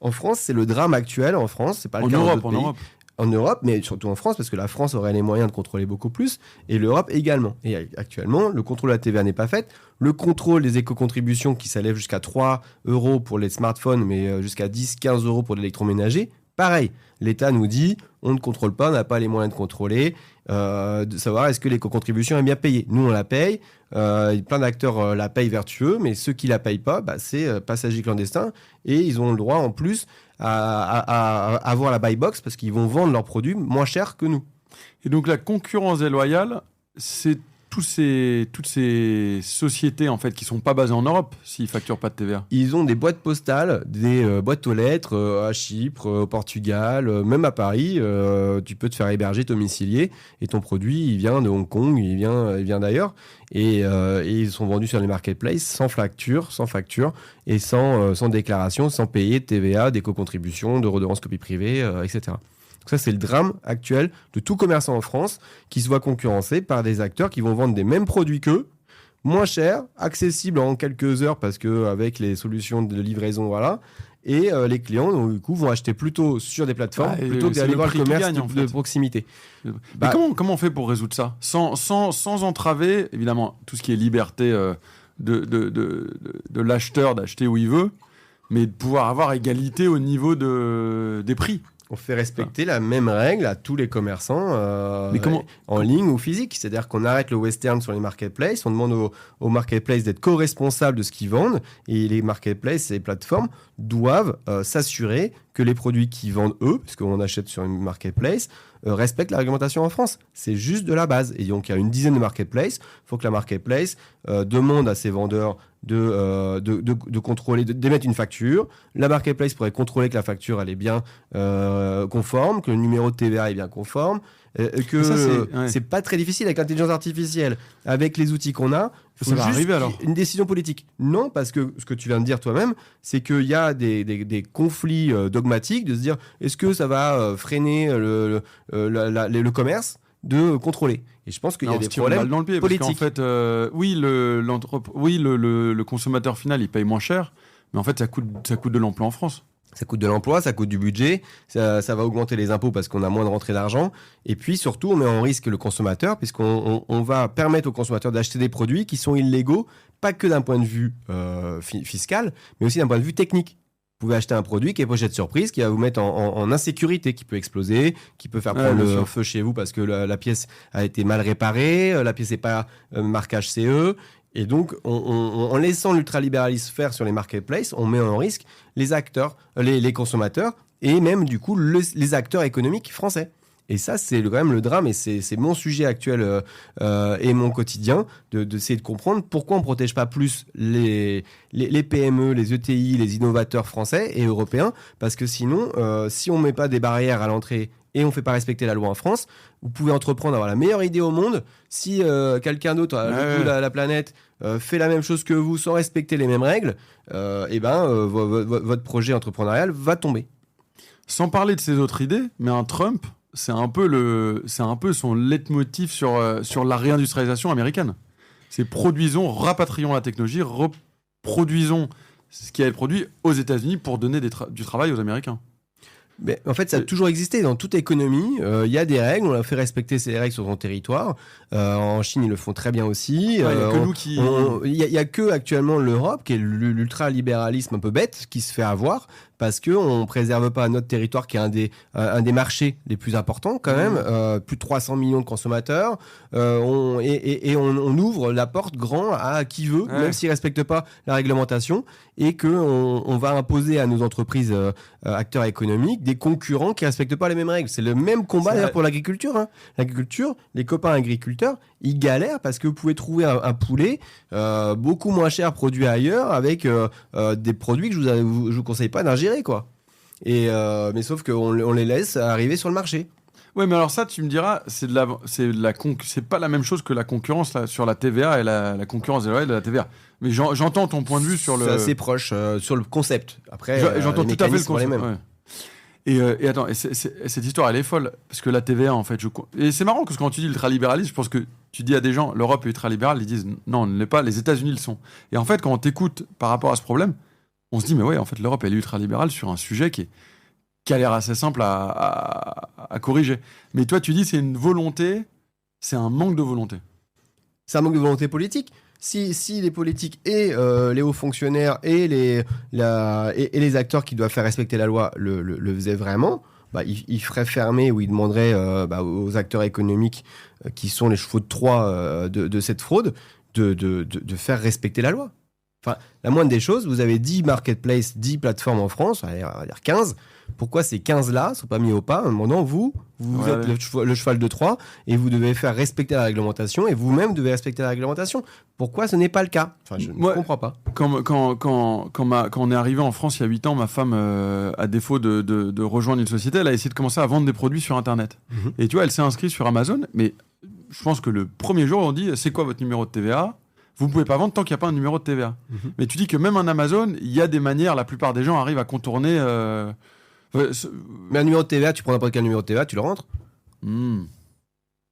en France, c'est le drame actuel en France. C'est pas le cas en Europe. en Europe, mais surtout en France, parce que la France aurait les moyens de contrôler beaucoup plus, et l'Europe également. Et actuellement, le contrôle de la TVA n'est pas fait. Le contrôle des éco-contributions qui s'élève jusqu'à 3 € pour les smartphones, mais jusqu'à 10-15 € pour l'électroménager, pareil. L'État nous dit, on ne contrôle pas, on n'a pas les moyens de contrôler, de savoir est-ce que l'éco-contribution est bien payée. Nous, on la paye, plein d'acteurs la payent vertueux, mais ceux qui la payent pas, c'est passagers clandestins, et ils ont le droit en plus à avoir la buy box parce qu'ils vont vendre leurs produits moins cher que nous. Et donc la concurrence déloyale, c'est toutes ces sociétés en fait qui sont pas basées en Europe s'ils facturent pas de TVA. Ils ont des boîtes postales, des boîtes aux lettres à Chypre, au Portugal, même à Paris. Tu peux te faire héberger, domicilier, et ton produit, il vient de Hong Kong, il vient d'ailleurs. Et ils sont vendus sur les marketplaces sans facture et sans déclaration, sans payer de TVA, d'éco-contribution, de redevance copie privée, etc. Donc ça, c'est le drame actuel de tout commerçant en France qui se voit concurrencé par des acteurs qui vont vendre des mêmes produits qu'eux, moins cher, accessible en quelques heures parce qu'avec les solutions de livraison, voilà. Et les clients, donc, du coup, vont acheter plutôt sur des plateformes plutôt que d'aller voir le commerce de proximité. Mais comment on fait pour résoudre ça sans entraver, évidemment, tout ce qui est liberté de l'acheteur d'acheter où il veut, mais de pouvoir avoir égalité au niveau des prix. On fait respecter la même règle à tous les commerçants en ligne ou physique. C'est-à-dire qu'on arrête le western sur les marketplaces, on demande aux marketplaces d'être co-responsables de ce qu'ils vendent, et les marketplaces et les plateformes doivent s'assurer que les produits qu'ils vendent eux, parce qu'on achète sur une marketplace, respectent la réglementation en France. C'est juste de la base. Et donc, il y a une dizaine de marketplaces. Il faut que la marketplace demande à ses vendeurs de contrôler, d'émettre une facture. La marketplace pourrait contrôler que la facture elle est bien conforme, que le numéro de TVA est bien conforme, que ça, c'est pas très difficile avec l'intelligence artificielle, avec les outils qu'on a. Ça va arriver alors. Une décision politique. Non, parce que ce que tu viens de dire toi-même, c'est qu'il y a des conflits dogmatiques de se dire est-ce que ça va freiner le commerce de contrôler. Et je pense qu'il y a des problèmes dans le pied, politiques. Parce qu'en fait, le consommateur final, il paye moins cher, mais en fait, ça coûte de l'emploi en France. Ça coûte de l'emploi, ça coûte du budget, ça va augmenter les impôts parce qu'on a moins de rentrée d'argent. Et puis surtout, on met en risque le consommateur puisqu'on va permettre au consommateur d'acheter des produits qui sont illégaux, pas que d'un point de vue fiscal, mais aussi d'un point de vue technique. Vous pouvez acheter un produit qui est pochette surprise, qui va vous mettre en insécurité, qui peut exploser, qui peut faire prendre le feu chez vous parce que la pièce a été mal réparée, la pièce n'est pas marquage CE. Et donc, en laissant l'ultralibéralisme faire sur les marketplaces, on met en risque les acteurs, les consommateurs et même du coup les acteurs économiques français. Et ça, c'est quand même le drame et c'est mon sujet actuel et mon quotidien d'essayer de comprendre pourquoi on ne protège pas plus les PME, les ETI, les innovateurs français et européens. Parce que sinon, si on ne met pas des barrières à l'entrée et on ne fait pas respecter la loi en France, vous pouvez entreprendre, avoir la meilleure idée au monde. Si quelqu'un d'autre, la planète, fait la même chose que vous sans respecter les mêmes règles, votre projet entrepreneurial va tomber. Sans parler de ces autres idées, mais un Trump, c'est un peu son leitmotiv sur la réindustrialisation américaine. C'est produisons, rapatrions la technologie, reproduisons ce qui a été produit aux États-Unis pour donner du travail aux Américains. Mais en fait, ça a toujours existé dans toute économie. Il y a des règles, on a fait respecter ces règles sur son territoire. En Chine, ils le font très bien aussi. Il y a que actuellement l'Europe, qui est l'ultralibéralisme un peu bête, qui se fait avoir parce qu'on ne préserve pas notre territoire, qui est un des marchés les plus importants quand même. Plus de 300 millions de consommateurs. On ouvre la porte grand à qui veut, même s'ils ne respectent pas la réglementation, et qu'on va imposer à nos entreprises, acteurs économiques, des concurrents qui ne respectent pas les mêmes règles. C'est le même combat d'ailleurs pour l'agriculture. L'agriculture, les copains agriculteurs, ils galèrent parce que vous pouvez trouver un poulet beaucoup moins cher produit ailleurs avec des produits que je vous conseille pas d'ingérer, quoi. Mais sauf qu'on les laisse arriver sur le marché. Ouais, mais alors ça, tu me diras, c'est pas la même chose que la concurrence là, sur la TVA et la concurrence de la TVA. Mais j'entends ton point de vue sur le. C'est assez proche sur le concept. Après, j'entends tout à fait le concept. Ouais. Et attends, cette histoire, elle est folle. Parce que la TVA, en fait, et c'est marrant parce que quand tu dis l'ultralibéralisme, je pense que tu dis à des gens, l'Europe est ultralibérale, ils disent non, on ne l'est pas, les États-Unis le sont. Et en fait, quand on t'écoute par rapport à ce problème, on se dit, mais ouais, en fait, l'Europe, elle est ultralibérale sur un sujet qui qui a l'air assez simple à corriger. Mais toi, tu dis c'est une volonté, c'est un manque de volonté. C'est un manque de volonté politique. Si les politiques et les hauts fonctionnaires et les acteurs qui doivent faire respecter la loi le faisaient vraiment, ils feraient fermer ou ils demanderaient aux acteurs économiques qui sont les chevaux de Troie de cette fraude de faire respecter la loi. Enfin, la moindre des choses, vous avez 10 marketplaces, 10 plateformes en France, on va dire 15. Pourquoi ces 15-là ne sont pas mis au pas en demandant, vous êtes le cheval de Troie et vous devez faire respecter la réglementation et vous-même devez respecter la réglementation. Pourquoi ce n'est pas le cas? Enfin, je ne comprends pas. Quand on est arrivé en France il y a 8 ans, ma femme, à défaut de rejoindre une société, elle a essayé de commencer à vendre des produits sur Internet. Et tu vois, elle s'est inscrite sur Amazon, mais je pense que le premier jour, on dit « c'est quoi votre numéro de TVA ?» Vous ne pouvez pas vendre tant qu'il n'y a pas un numéro de TVA. Mais tu dis que même en Amazon, il y a des manières, la plupart des gens arrivent à contourner... Mais un numéro de TVA, tu prends n'importe quel numéro de TVA, tu le rentres.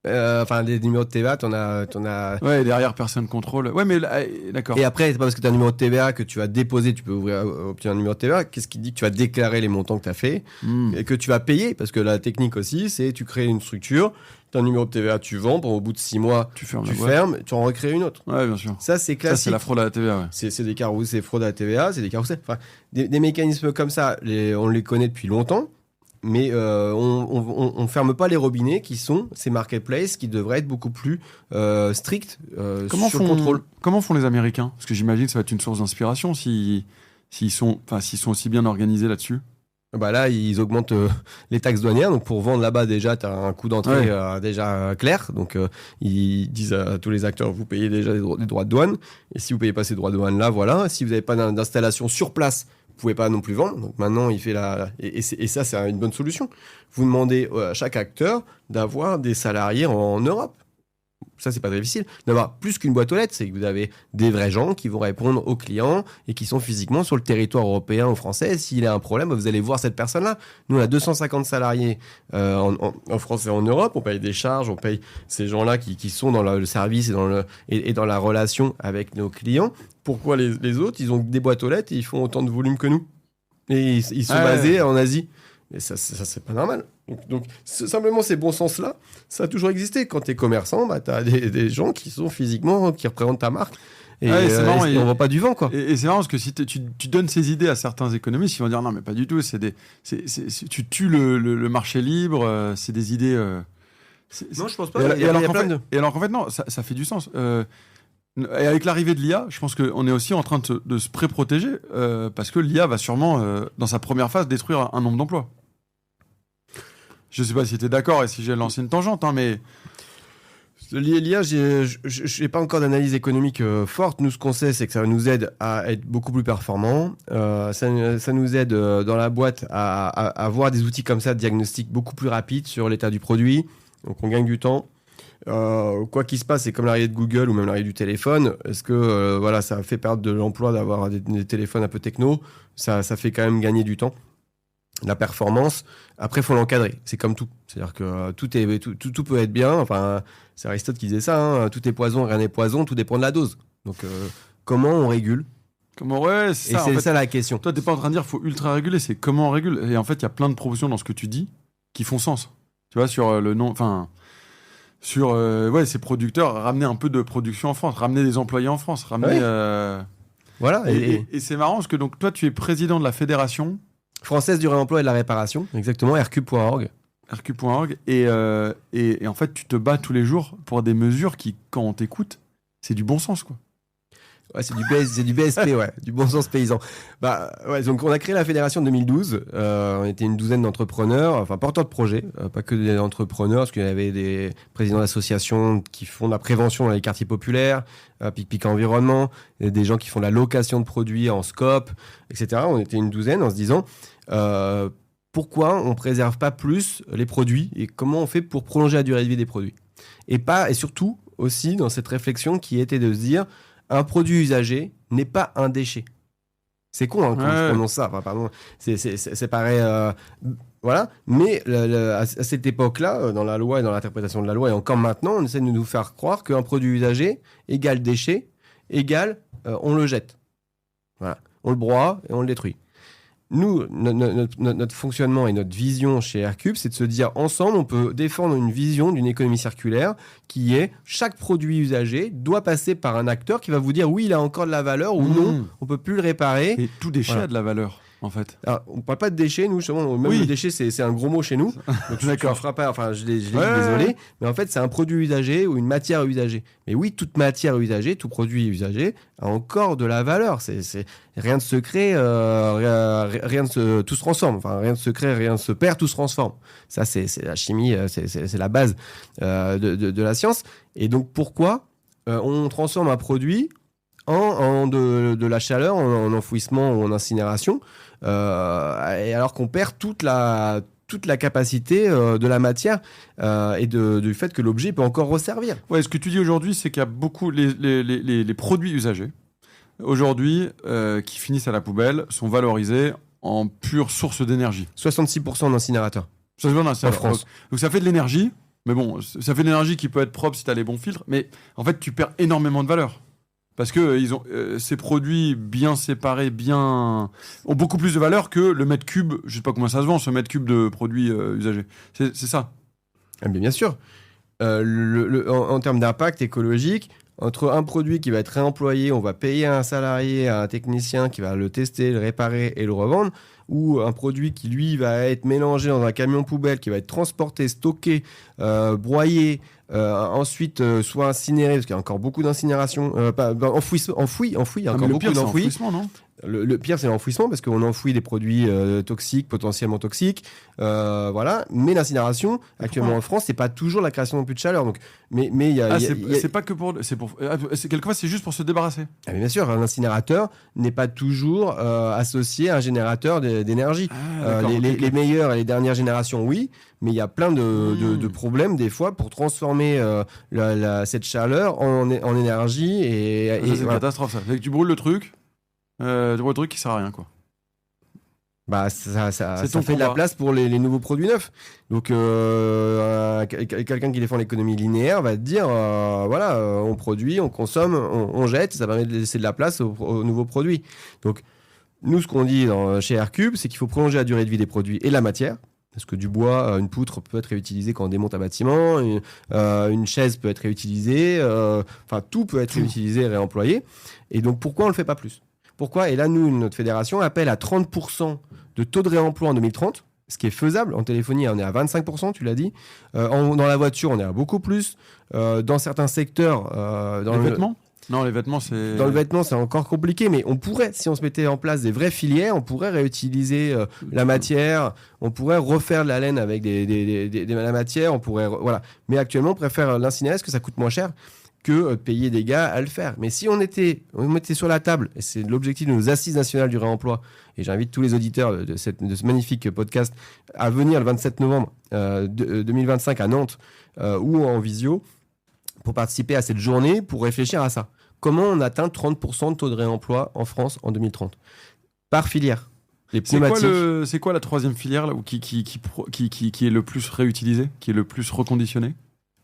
Des numéros de TVA, t'en as... Ouais, derrière, personne contrôle. Ouais, mais d'accord. Et après, c'est pas parce que tu as un numéro de TVA que tu vas déposer, tu peux obtenir un numéro de TVA. Qu'est-ce qui dit que tu vas déclarer les montants que tu as fait et que tu vas payer? Parce que la technique aussi, c'est tu crées une structure, tu as un numéro de TVA, tu vends, au bout de 6 mois, tu fermes, tu en recrées une autre. Ouais, bien sûr. Ça, c'est classique. Ça, c'est la fraude à la TVA, ouais. C'est des carousels, c'est fraude à la TVA, c'est des carousels. Enfin, des mécanismes comme ça, on les connaît depuis longtemps. Mais on ferme pas les robinets qui sont ces marketplaces qui devraient être beaucoup plus stricts sur le contrôle. Comment font les Américains? Parce que j'imagine que ça va être une source d'inspiration s'ils sont aussi bien organisés là-dessus. Là, ils augmentent les taxes douanières. Donc, pour vendre là-bas, déjà, tu as un coût d'entrée déjà clair. Donc, ils disent à tous les acteurs, vous payez déjà des droits de douane. Et si vous payez pas ces droits de douane-là, voilà. Si vous n'avez pas d'installation sur place, vous pouvez pas non plus vendre. Donc maintenant, il fait et ça, c'est une bonne solution. Vous demandez à chaque acteur d'avoir des salariés en Europe. Ça, c'est pas très difficile. D'avoir plus qu'une boîte aux lettres, c'est que vous avez des vrais gens qui vont répondre aux clients et qui sont physiquement sur le territoire européen ou français. S'il y a un problème, vous allez voir cette personne-là. Nous, on a 250 salariés en France et en Europe. On paye des charges, on paye ces gens-là qui sont dans le service et dans la relation avec nos clients. Pourquoi les autres, ils ont des boîtes aux lettres et ils font autant de volume que nous? Et ils sont basés en Asie. Et ça, c'est pas normal. Donc simplement, ces bons sens-là, ça a toujours existé. Quand tu es commerçant, tu as des gens qui sont physiquement, qui représentent ta marque. Et, marrant, et on vend pas du vent, quoi. Et c'est marrant parce que si tu donnes ces idées à certains économistes, ils vont dire non, mais pas du tout. Tu tues le marché libre, c'est des idées. Non, je pense pas. Et alors qu'en fait, non, ça fait du sens. Et avec l'arrivée de l'IA, je pense qu'on est aussi en train de se pré-protéger parce que l'IA va sûrement, dans sa première phase, détruire un nombre d'emplois. Je sais pas si tu es d'accord et si j'ai lancé une tangente, mais... L'IA, je n'ai pas encore d'analyse économique forte. Nous, ce qu'on sait, c'est que ça nous aide à être beaucoup plus performants. Ça nous aide dans la boîte à avoir des outils comme ça de diagnostic beaucoup plus rapides sur l'état du produit. Donc, on gagne du temps. Quoi qu'il se passe, c'est comme l'arrivée de Google ou même l'arrivée du téléphone. Est-ce que ça fait perdre de l'emploi d'avoir des téléphones un peu techno? Ça fait quand même gagner du temps. La performance, après, il faut l'encadrer. C'est comme tout. C'est-à-dire que tout peut être bien. Enfin, c'est Aristote qui disait ça. Tout est poison, rien n'est poison. Tout dépend de la dose. Donc, comment on régule? Ouais, c'est ça. Et c'est ça la question. Toi, t'es pas en train de dire qu'il faut ultra réguler. C'est comment on régule. Et en fait, il y a plein de propositions dans ce que tu dis qui font sens. Tu vois, sur le nom... Enfin... Sur ces producteurs, ramener un peu de production en France, ramener des employés en France, ramener... Voilà. Et c'est marrant parce que donc, toi, tu es président de la fédération... Française du réemploi et de la réparation, exactement, rq.org. rq.org. Et en fait, tu te bats tous les jours pour des mesures qui, quand on t'écoute, c'est du bon sens, quoi. Ouais, c'est du BSP, ouais, du bon sens paysan. Donc on a créé la fédération en 2012. On était une douzaine d'entrepreneurs, enfin porteurs de projets, pas que des entrepreneurs, parce qu'il y avait des présidents d'associations qui font de la prévention dans les quartiers populaires, Pic Environnement, des gens qui font de la location de produits en scope, etc. On était une douzaine en se disant pourquoi on préserve pas plus les produits et comment on fait pour prolonger la durée de vie des produits. Et surtout aussi dans cette réflexion qui était de se dire un produit usagé n'est pas un déchet. C'est con quand je prononce ça. Enfin, pardon, c'est pareil. Voilà. Mais à cette époque-là, dans la loi et dans l'interprétation de la loi, et encore maintenant, on essaie de nous faire croire qu'un produit usagé égale déchet, égale on le jette. Voilà. On le broie et on le détruit. nous, notre fonctionnement et notre vision chez Aircube, c'est de se dire ensemble, on peut défendre une vision d'une économie circulaire qui est chaque produit usagé doit passer par un acteur qui va vous dire oui, il a encore de la valeur ou non, on peut plus le réparer. Et tout déchet a de la valeur, en fait. Alors, on ne parle pas de déchets, nous, justement, même le déchet, c'est un gros mot chez nous. Donc, tu ne feras pas, enfin, je l'ai dit, désolé, mais en fait, c'est un produit usagé ou une matière usagée. Mais oui, toute matière usagée, tout produit usagé a encore de la valeur. C'est rien de secret, tout se transforme. Enfin, rien de secret, rien ne se perd, tout se transforme. Ça, c'est la chimie, c'est la base de la science. Et donc, pourquoi on transforme un produit en de la chaleur, en enfouissement ou en incinération, et alors qu'on perd toute la capacité de la matière et du fait que l'objet peut encore resservir. Ouais, ce que tu dis aujourd'hui, c'est qu'il y a beaucoup les produits usagés aujourd'hui qui finissent à la poubelle sont valorisés en pure source d'énergie. 66% d'incinérateurs. En France. Donc ça fait de l'énergie, mais bon, ça fait de l'énergie qui peut être propre si tu as les bons filtres, mais en fait tu perds énormément de valeur. Parce que ils ont ces produits bien séparés, ont beaucoup plus de valeur que le mètre cube. Je sais pas comment ça se vend, ce mètre cube de produits usagés. C'est ça. Ah, bien sûr. En termes d'impact écologique, entre un produit qui va être réemployé, on va payer un salarié, un technicien qui va le tester, le réparer et le revendre, ou un produit qui, lui, va être mélangé dans un camion poubelle, qui va être transporté, stocké, broyé, ensuite soit incinéré, parce qu'il y a encore beaucoup d'incinération, enfoui, il y a encore beaucoup d'enfouis. Le pire, c'est l'enfouissement, parce qu'on enfouit des produits toxiques, potentiellement toxiques. Voilà. Mais l'incinération, actuellement en France, c'est pas toujours la création non plus de chaleur. Donc, mais c'est pas que pour. Quelquefois, c'est juste pour se débarrasser. Ah, mais bien sûr, un incinérateur n'est pas toujours associé à un générateur d'énergie. Les meilleures et les dernières générations, oui. Mais il y a plein de problèmes, des fois, pour transformer cette chaleur en énergie. C'est une catastrophe, ça. C'est que tu brûles le truc. Le truc qui sert à rien, quoi. Bah, ça fait de la place pour les nouveaux produits neufs. Donc, quelqu'un qui défend l'économie linéaire va te dire, on produit, on consomme, on jette, ça permet de laisser de la place aux nouveaux produits. Donc, nous, ce qu'on dit chez Aircube, c'est qu'il faut prolonger la durée de vie des produits et la matière. Parce que du bois, une poutre peut être réutilisée quand on démonte un bâtiment, une chaise peut être réutilisée, tout peut être réutilisé et réemployé. Et donc, pourquoi on ne le fait pas plus ? Pourquoi ? Et là, nous, notre fédération appelle à 30% de taux de réemploi en 2030, ce qui est faisable. En téléphonie, on est à 25%, tu l'as dit. Dans la voiture, on est à beaucoup plus. Dans certains secteurs... les vêtements ? Non, les vêtements, c'est... Dans le vêtement, c'est encore compliqué, mais on pourrait, si on se mettait en place des vraies filières, on pourrait réutiliser la matière, on pourrait refaire de la laine avec la matière, on pourrait... Voilà. Mais actuellement, on préfère l'incinérer parce que ça coûte moins cher que payer des gars à le faire. Mais si on mettait sur la table, et c'est l'objectif de nos assises nationales du réemploi, et j'invite tous les auditeurs de ce magnifique podcast à venir le 27 novembre 2025 à Nantes ou en visio pour participer à cette journée, pour réfléchir à ça. Comment on atteint 30% de taux de réemploi en France en 2030 ? Par filière. C'est quoi la troisième filière là, qui est le plus réutilisée, qui est le plus reconditionné ?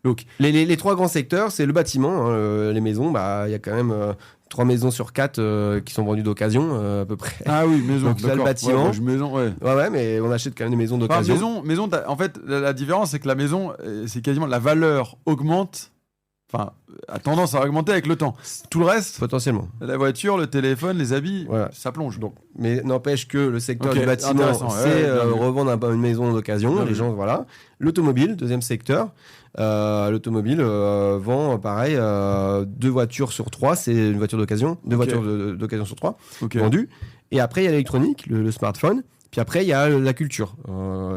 Donc, les trois grands secteurs, c'est le bâtiment, les maisons. Il y a quand même 3 maisons sur 4 qui sont vendues d'occasion, à peu près. Ah oui, maison. Donc, le bâtiment. Ouais, mais on achète quand même des maisons d'occasion. Maison, en fait, la différence, c'est que la maison, c'est quasiment la valeur augmente. Enfin, a tendance à augmenter avec le temps. Tout le reste, potentiellement. La voiture, le téléphone, les habits, ça plonge. Donc, mais n'empêche que le secteur du bâtiment, c'est revendre une maison d'occasion. Les gens, voilà. L'automobile, deuxième secteur. L'automobile vend, pareil, 2 voitures sur 3, c'est une voiture d'occasion. 2 voitures d'occasion sur 3 vendues. Et après, il y a l'électronique, le smartphone. Puis après, il y a la culture,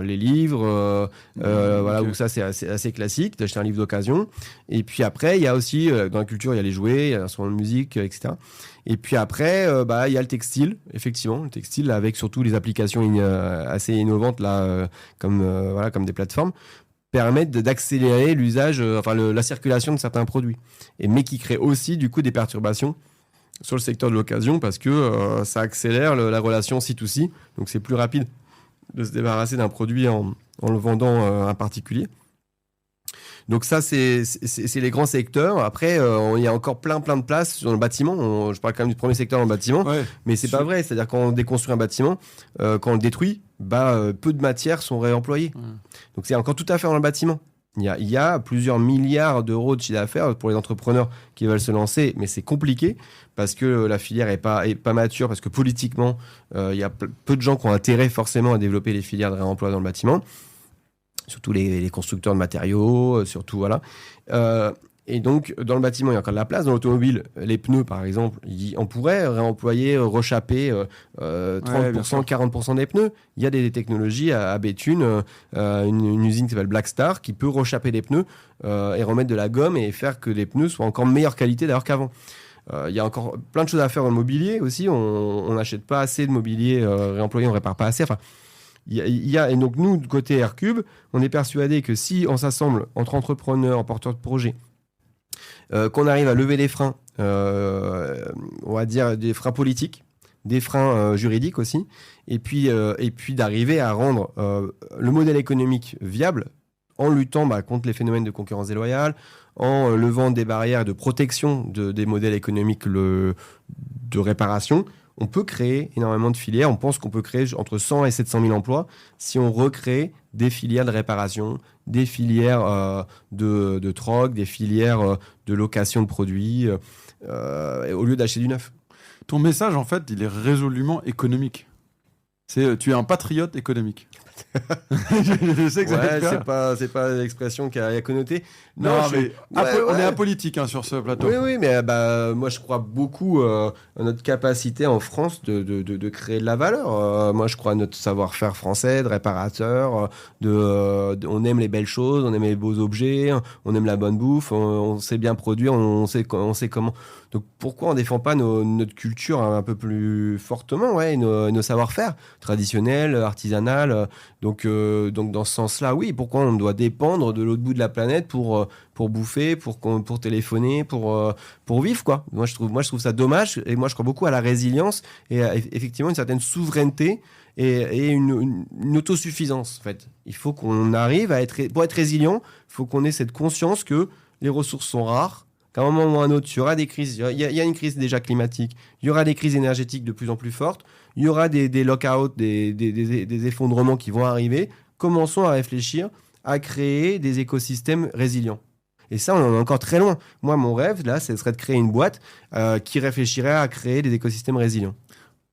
les livres, où ça c'est assez classique, d'acheter un livre d'occasion. Et puis après, il y a aussi, dans la culture, il y a les jouets, il y a l'instrument de musique, etc. Et puis après, il y a le textile, effectivement, le textile avec surtout les applications assez innovantes là, comme des plateformes, permettent d'accélérer l'usage, la circulation de certains produits. Mais qui créent aussi du coup des perturbations sur le secteur de l'occasion parce que ça accélère la relation C2C. Donc, c'est plus rapide de se débarrasser d'un produit en le vendant à un particulier. Donc ça, c'est les grands secteurs. Après, il y a encore plein de places dans le bâtiment. Je parle quand même du premier secteur dans le bâtiment, mais c'est pas vrai. C'est-à-dire quand on déconstruit un bâtiment, quand on le détruit, peu de matières sont réemployées. Donc c'est encore tout à fait dans le bâtiment. Il y a plusieurs milliards d'euros de chiffre d'affaires pour les entrepreneurs qui veulent se lancer, mais c'est compliqué parce que la filière est pas mature, parce que politiquement, il y a peu de gens qui ont intérêt forcément à développer les filières de réemploi dans le bâtiment, surtout les constructeurs de matériaux, surtout voilà. Et donc, dans le bâtiment, il y a encore de la place. Dans l'automobile, les pneus, par exemple, on pourrait réemployer, rechapper 30%, 40% des pneus. Il y a des technologies à Béthune, une usine qui s'appelle Blackstar, qui peut rechapper des pneus et remettre de la gomme et faire que les pneus soient encore meilleure qualité d'ailleurs qu'avant. Il y a encore plein de choses à faire dans le mobilier aussi. On n'achète pas assez de mobilier réemployé, on ne répare pas assez. Enfin, et donc, nous, de côté Aircube, on est persuadé que si on s'assemble entre entrepreneurs, porteurs de projets, qu'on arrive à lever les freins, on va dire des freins politiques, des freins juridiques aussi, et puis d'arriver à rendre le modèle économique viable en luttant contre les phénomènes de concurrence déloyale, en levant des barrières de protection des modèles économiques de réparation. On peut créer énormément de filières. On pense qu'on peut créer entre 100 et 700 000 emplois si on recrée des filières de réparation, des filières de troc, des filières de location de produits, au lieu d'acheter du neuf. Ton message, en fait, il est résolument économique. Tu es un patriote économique. Je sais que ça va être c'est pas l'expression qui a connoté. Non, mais on est apolitique sur ce plateau. Oui, mais moi je crois beaucoup à notre capacité en France de créer de la valeur. Moi je crois à notre savoir-faire français de réparateur. On aime les belles choses, on aime les beaux objets, on aime la bonne bouffe, on sait bien produire, on sait comment. Donc pourquoi on défend pas notre culture un peu plus fortement, nos savoir-faire traditionnels, artisanales. Donc dans ce sens-là, oui. Pourquoi on doit dépendre de l'autre bout de la planète pour bouffer, pour téléphoner, pour vivre, quoi. Moi je trouve ça dommage, et moi je crois beaucoup à la résilience et à, effectivement une certaine souveraineté et une autosuffisance. En fait, il faut qu'on arrive pour être résilient, il faut qu'on ait cette conscience que les ressources sont rares. Qu'à un moment ou à un autre, il y aura des crises. Il y a une crise déjà climatique. Il y aura des crises énergétiques de plus en plus fortes. Il y aura des lockouts, des effondrements qui vont arriver. Commençons à réfléchir à créer des écosystèmes résilients. Et ça, on en est encore très loin. Moi, mon rêve, là, ce serait de créer une boîte qui réfléchirait à créer des écosystèmes résilients.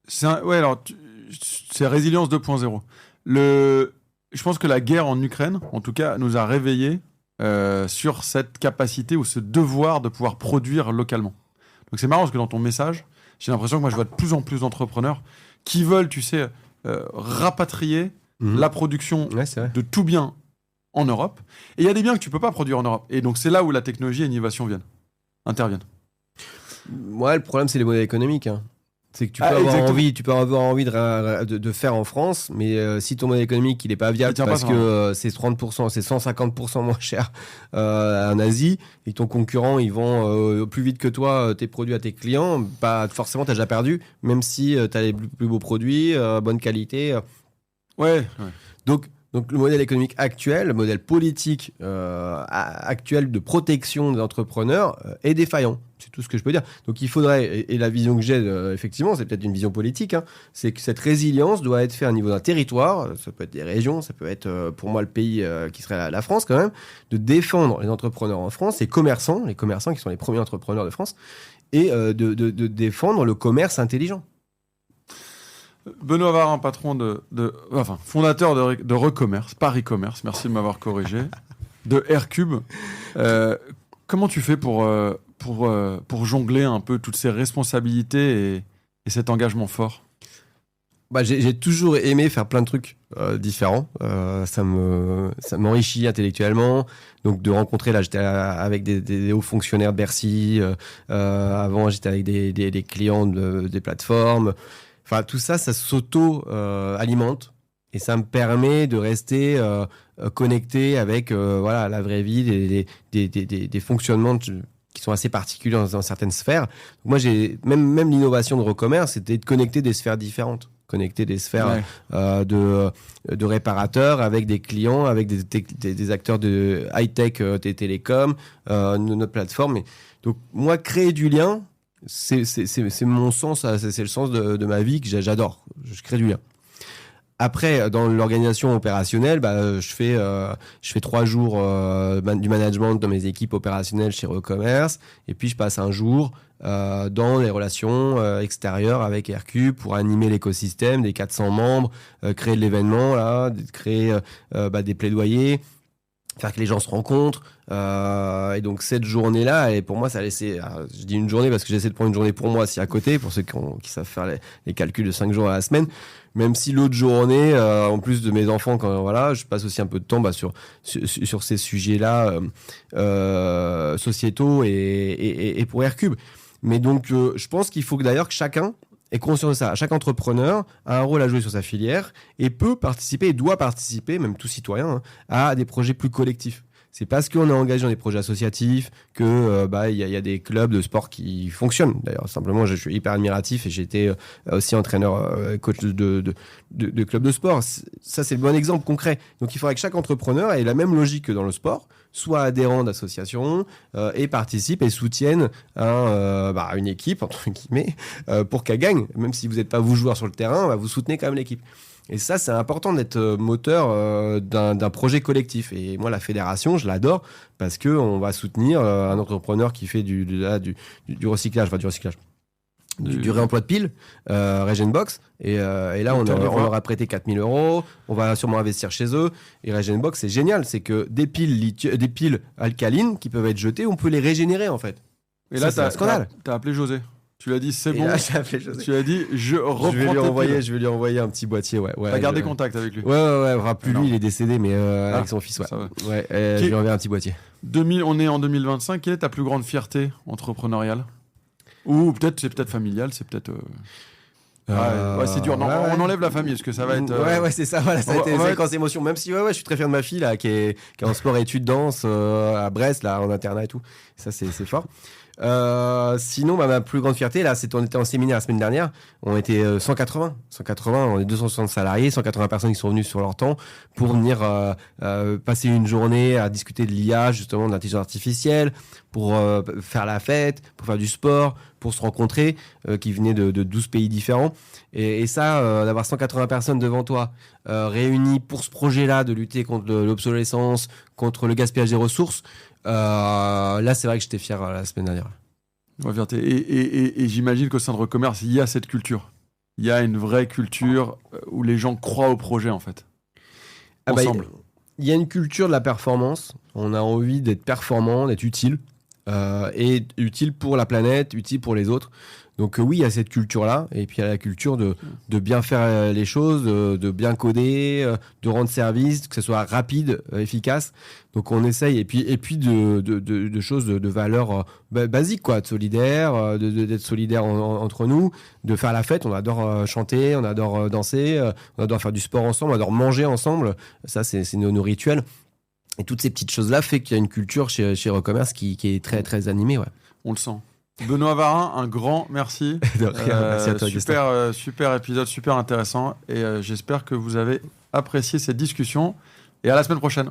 C'est résilience 2.0. Je pense que la guerre en Ukraine, en tout cas, nous a réveillés sur cette capacité ou ce devoir de pouvoir produire localement. Donc c'est marrant parce que dans ton message, j'ai l'impression que moi je vois de plus en plus d'entrepreneurs qui veulent, rapatrier la production de tout bien en Europe. Et il y a des biens que tu peux pas produire en Europe. Et donc c'est là où la technologie et l'innovation interviennent. Ouais, le problème c'est les modèles économiques. C'est que tu peux avoir envie de faire en France, mais si ton modèle économique il est pas viable parce que c'est 30%, c'est 150% moins cher en Asie, et ton concurrent il vend plus vite que toi tes produits à tes clients, forcément tu as déjà perdu, même si tu as les plus beaux produits, bonne qualité. Ouais. Donc le modèle économique actuel, le modèle politique actuel de protection des entrepreneurs est défaillant. C'est tout ce que je peux dire. Donc il faudrait, et la vision que j'ai, effectivement, c'est peut-être une vision politique, c'est que cette résilience doit être faite au niveau d'un territoire, ça peut être des régions, ça peut être pour moi le pays qui serait la France quand même, de défendre les entrepreneurs en France, les commerçants qui sont les premiers entrepreneurs de France, et de défendre le commerce intelligent. Benoît Varin, fondateur de Recommerce, Paris Commerce, merci de m'avoir corrigé, de Aircube. Comment tu fais pour jongler un peu toutes ces responsabilités et cet engagement fort? J'ai toujours aimé faire plein de trucs différents. Ça m'enrichit intellectuellement. Donc de rencontrer, là j'étais avec des hauts fonctionnaires de Bercy. Avant j'étais avec des clients des plateformes. Enfin, tout ça s'auto-alimente et ça me permet de rester connecté avec la vraie vie, des fonctionnements qui sont assez particuliers dans certaines sphères. Donc moi, j'ai même l'innovation de Recommerce, c'était de connecter des sphères différentes. connecter des sphères de réparateurs avec des clients, avec des acteurs de high-tech, des télécoms, notre plateforme. Donc moi, créer du lien, c'est mon sens, c'est le sens de ma vie que j'adore. Je crée du lien. Après, dans l'organisation opérationnelle, je fais 3 jours du management dans mes équipes opérationnelles chez Recommerce, et puis je passe un jour dans les relations extérieures avec Aircube pour animer l'écosystème des 400 membres, créer de l'événement, là, créer des plaidoyers, faire que les gens se rencontrent. Et donc cette journée-là, et pour moi, ça a laissé... je dis une journée parce que j'essaie de prendre une journée pour moi aussi à côté, pour ceux qui savent faire les calculs de 5 jours à la semaine. Même si l'autre journée, en plus de mes enfants, je passe aussi un peu de temps sur ces sujets-là sociétaux et pour Aircube. Mais donc, je pense qu'il faut d'ailleurs que chacun ait conscience de ça. Chaque entrepreneur a un rôle à jouer sur sa filière et peut participer, et doit participer, même tout citoyen, à des projets plus collectifs. C'est parce qu'on est engagé dans des projets associatifs que y a des clubs de sport qui fonctionnent. D'ailleurs, simplement, je suis hyper admiratif et j'ai été aussi entraîneur, coach de clubs de sport. Ça, c'est le bon exemple concret. Donc, il faudrait que chaque entrepreneur ait la même logique que dans le sport, soit adhérent d'associations et participe et soutienne une équipe, entre guillemets, pour qu'elle gagne. Même si vous n'êtes pas vous joueur sur le terrain, vous soutenez quand même l'équipe. Et ça, c'est important d'être moteur d'un projet collectif. Et moi, la fédération, je l'adore parce qu'on va soutenir un entrepreneur qui fait du recyclage, du réemploi de piles, Regenbox. Et là, on leur a prêté 4 000 €. On va sûrement investir chez eux. Et Regenbox, c'est génial. C'est que des piles alcalines qui peuvent être jetées, on peut les régénérer, en fait. Et là, t'as appelé José. Tu l'as dit, c'est bon. Là, j'ai appelé José. Tu l'as dit, je vais lui envoyer un petit boîtier. Ouais, t'as gardé contact avec lui. Ouais. Plus lui, il est décédé, mais avec son fils, ouais. Je lui envoie un petit boîtier. On est en 2025. Quelle est ta plus grande fierté entrepreneuriale? Ou c'est peut-être familiale, c'est peut-être. C'est dur. Non, on enlève la famille, parce que ça va être. Ouais, c'est ça. Voilà, ça a été une séquence émotion. Même si, je suis très fier de ma fille là, qui est en sport et études danse à Brest, là, en internat et tout. Ça, c'est fort. Sinon, ma plus grande fierté, là, on était en séminaire la semaine dernière. On était 180, on est 260 salariés, 180 personnes qui sont venues sur leur temps pour venir passer une journée à discuter de l'IA, justement, de l'intelligence artificielle, pour faire la fête, pour faire du sport, pour se rencontrer, qui venaient de 12 pays différents. Et ça, d'avoir 180 personnes devant toi, réunies pour ce projet-là, de lutter contre l'obsolescence, contre le gaspillage des ressources, là, c'est vrai que j'étais fier la semaine dernière. Ouais, fierté. Et j'imagine qu'au sein de Recommerce, il y a cette culture. Il y a une vraie culture où les gens croient au projet, en fait. Ensemble. Il y a une culture de la performance. On a envie d'être performant, d'être utile. Et utile pour la planète, utile pour les autres. Donc oui, il y a cette culture-là, et puis il y a la culture de bien faire les choses, de bien coder, de rendre service, que ce soit rapide, efficace. Donc on essaye, et puis de choses de valeurs basiques, quoi, de solidaire, d'être solidaire entre nous, de faire la fête. On adore chanter, on adore danser, on adore faire du sport ensemble, on adore manger ensemble. Ça, c'est nos rituels. Et toutes ces petites choses-là fait qu'il y a une culture chez Recommerce qui est très, très animée, ouais. On le sent. Benoît Varin, un grand merci. De rien, merci à toi, super épisode, super intéressant. Et j'espère que vous avez apprécié cette discussion. Et à la semaine prochaine.